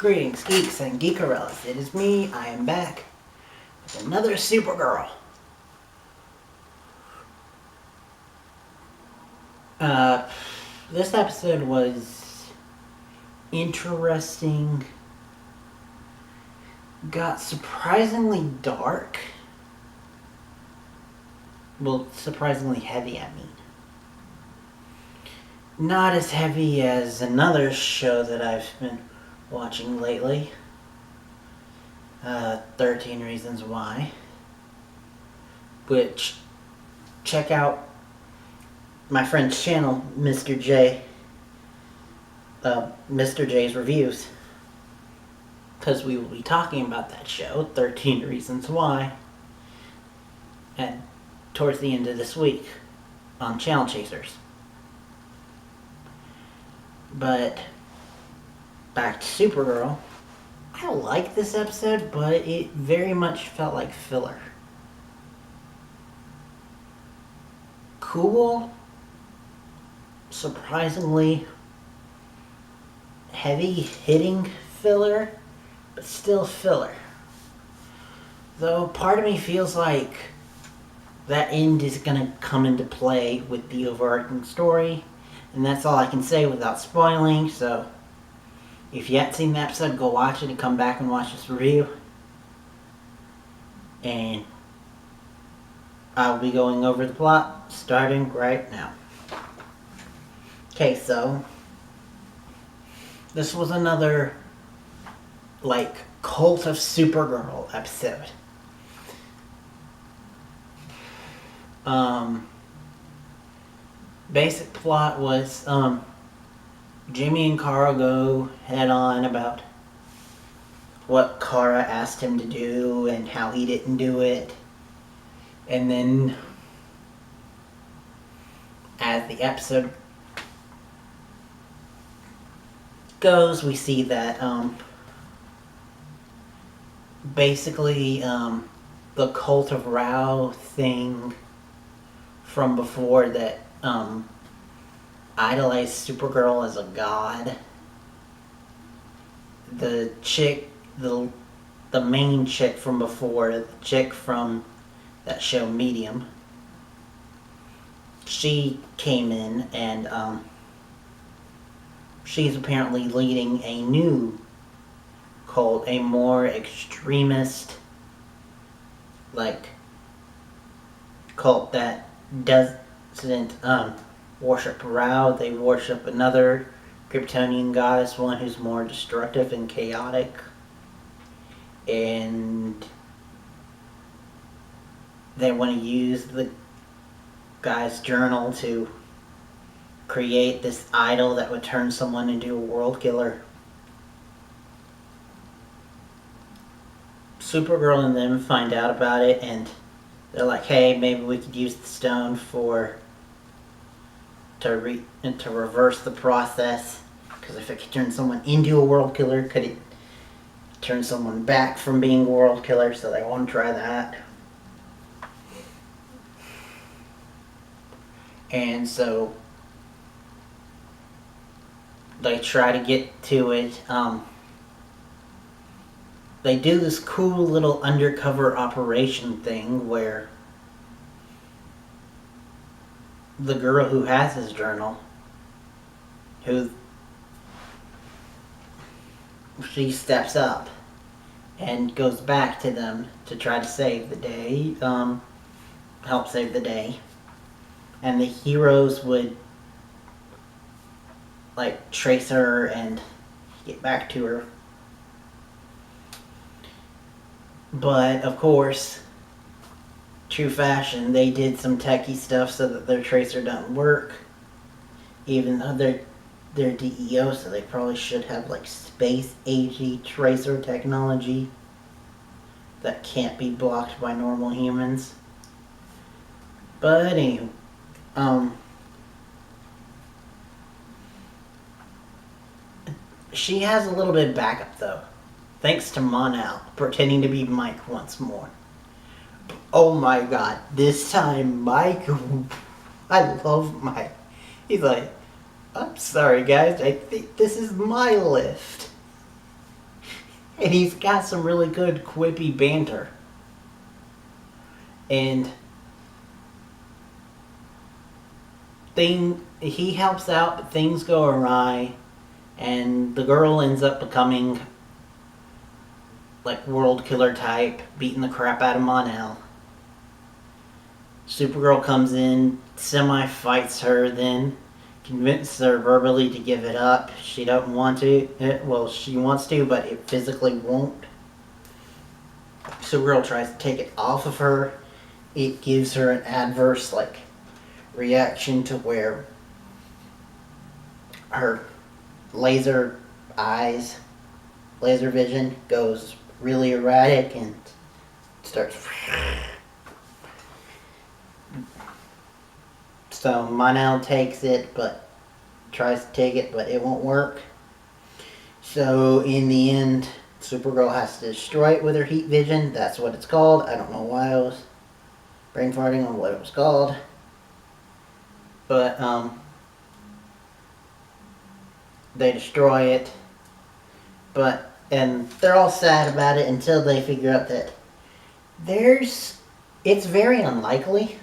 Greetings, geeks and geekarellas. It is me. I am back with another Supergirl. This episode was interesting. Got surprisingly dark. Well, surprisingly heavy, I mean. Not as heavy as another show that I've been watching lately. 13 Reasons Why. Which, check out my friend's channel, Mr. J. Mr. J's Reviews. Because we will be talking about that show, 13 Reasons Why. And towards the end of this week on Channel Chasers. But back to Supergirl. I like this episode, but it very much felt like filler. Cool, surprisingly heavy-hitting filler, but still filler. Though part of me feels like that end is going to come into play with the overarching story, and that's all I can say without spoiling, so if you haven't seen the episode, go watch it and come back and watch this review. And I'll be going over the plot starting right now. Okay, so this was another Cult of Supergirl episode. Basic plot was Jimmy and Kara go head on about what Kara asked him to do and how he didn't do it. And then as the episode goes, we see that basically the Cult of Rao thing from before that idolized Supergirl as a god. The chick, the main chick from before, the chick from that show Medium, she came in and she's apparently leading a new cult, a more extremist cult that doesn't worship Rao. They worship another Kryptonian goddess, one who's more destructive and chaotic. And they want to use the guy's journal to create this idol that would turn someone into a world killer. Supergirl and them find out about it, and they're like, hey, maybe we could use the stone to reverse the process, because if it could turn someone into a world killer, could it turn someone back from being a world killer? So they want to try that. And so they try to get to it. They do this cool little undercover operation thing where the girl who has his journal, she steps up and goes back to them to try to save the day, help save the day. And the heroes would trace her and get back to her. But of course, true fashion, they did some techie stuff so that their tracer doesn't work. Even though they're DEO, so they probably should have space agey tracer technology that can't be blocked by normal humans. But anyway, she has a little bit of backup though. Thanks to Mon-El, pretending to be Mike once more. Oh my god, this time Mike, I love Mike. He's like, I'm sorry guys, I think this is my lift. And he's got some really good quippy banter. And he helps out, but things go awry, and the girl ends up becoming like world killer type, beating the crap out of Mon-El. Supergirl comes in, semi-fights her, then convinces her verbally to give it up. She doesn't want to. Well, she wants to, but it physically won't. Supergirl tries to take it off of her. It gives her an adverse, reaction to where her laser eyes, laser vision goes really erratic and starts. So Mon-El takes it, but tries to take it, but it won't work. So in the end, Supergirl has to destroy it with her heat vision. That's what it's called. I don't know why I was brain farting on what it was called. But they destroy it. And they're all sad about it until they figure out that it's very unlikely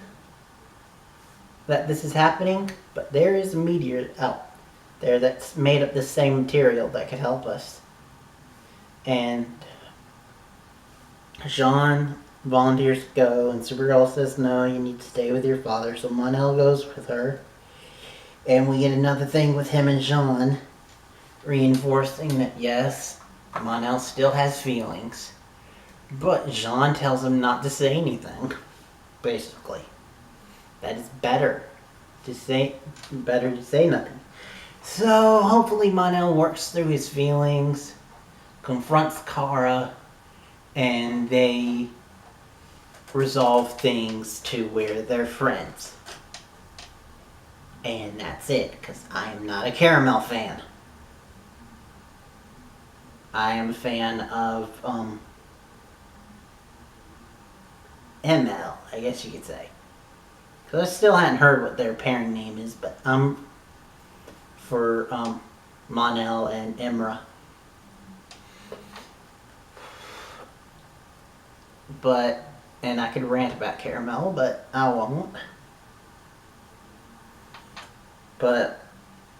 that this is happening, but there is a meteor out there that's made of the same material that could help us. And Jean volunteers to go, and Supergirl says, no, you need to stay with your father, so Mon-El goes with her. And we get another thing with him and Jean, reinforcing that, yes, Mon-El still has feelings, but Jean tells him not to say anything, basically. That is better to say nothing. So hopefully Mon-El works through his feelings, confronts Kara, and they resolve things to where they're friends. And that's it, because I am not a Caramel fan. I am a fan of ML, I guess you could say. Because I still hadn't heard what their pairing name is, but I'm for Mon-El and Imra. And I could rant about Caramel, but I won't. But,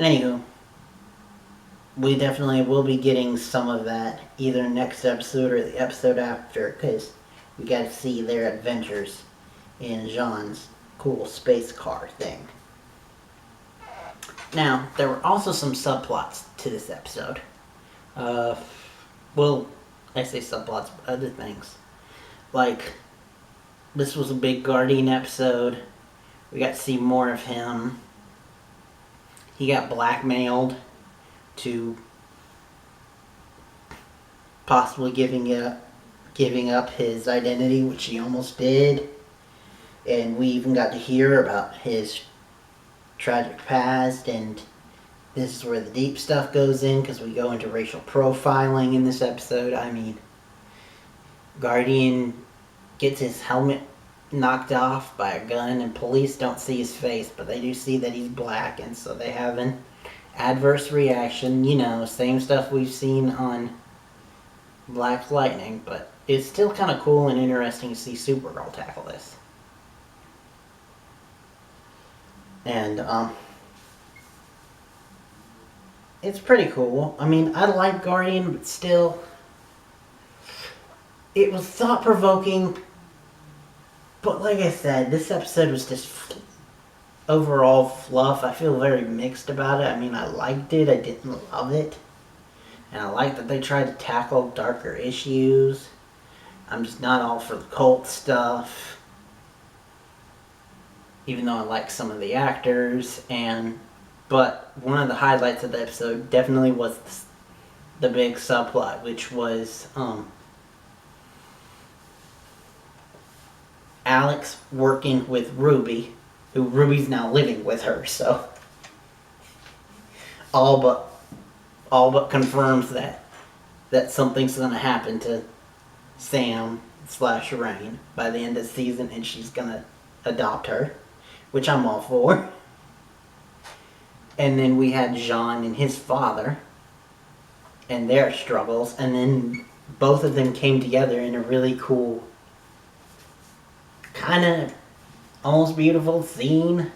anywho, we definitely will be getting some of that either next episode or the episode after, because we got to see their adventures in Jean's cool space car thing. Now, there were also some subplots to this episode. Well, I say subplots, but other things. Like, this was a big Guardian episode. We got to see more of him. He got blackmailed to possibly giving up his identity, which he almost did. And we even got to hear about his tragic past, and this is where the deep stuff goes in, because we go into racial profiling in this episode. I mean, Guardian gets his helmet knocked off by a gun, and police don't see his face, but they do see that he's black, and so they have an adverse reaction. You know, same stuff we've seen on Black Lightning, but it's still kind of cool and interesting to see Supergirl tackle this. And it's pretty cool. I mean, I like Guardian, but still, it was thought-provoking. But like I said, this episode was just overall fluff. I feel very mixed about it. I mean, I liked it. I didn't love it. And I like that they tried to tackle darker issues. I'm just not all for the cult stuff. Even though I like some of the actors. But one of the highlights of the episode definitely was the big subplot, which was Alex working with Ruby, who Ruby's now living with her, so all but confirms that something's gonna happen to Sam/Rain by the end of the season, and she's gonna adopt her, which I'm all for. And then we had Jean and his father and their struggles, and then both of them came together in a really cool, kind of almost beautiful scene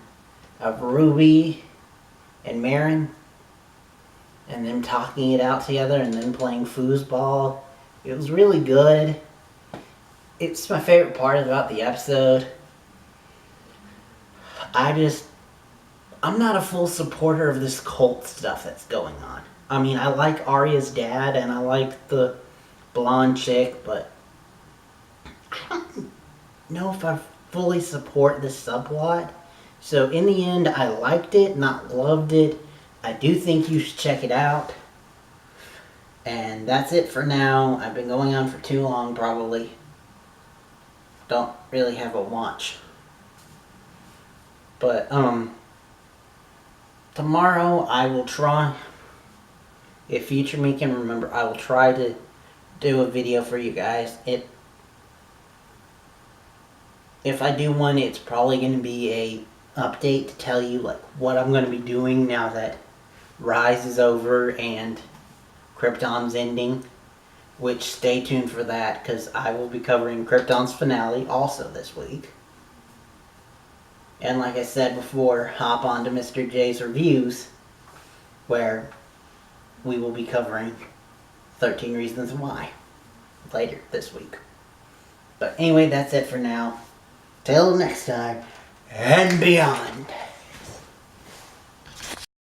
of Ruby and Marin and them talking it out together and then playing foosball. It was really good. It's my favorite part about the episode. I'm not a full supporter of this cult stuff that's going on. I mean, I like Arya's dad and I like the blonde chick, but I don't know if I fully support this subplot. So in the end, I liked it, not loved it. I do think you should check it out. And that's it for now. I've been going on for too long, probably. Don't really have a watch. But, tomorrow I will try, if future me can remember, I will try to do a video for you guys. If I do one, it's probably going to be a update to tell you like what I'm going to be doing now that Rise is over and Krypton's ending. Which stay tuned for that because I will be covering Krypton's finale also this week. And like I said before, hop on to Mr. J's Reviews where we will be covering 13 Reasons Why later this week. But anyway, that's it for now. Till next time and beyond.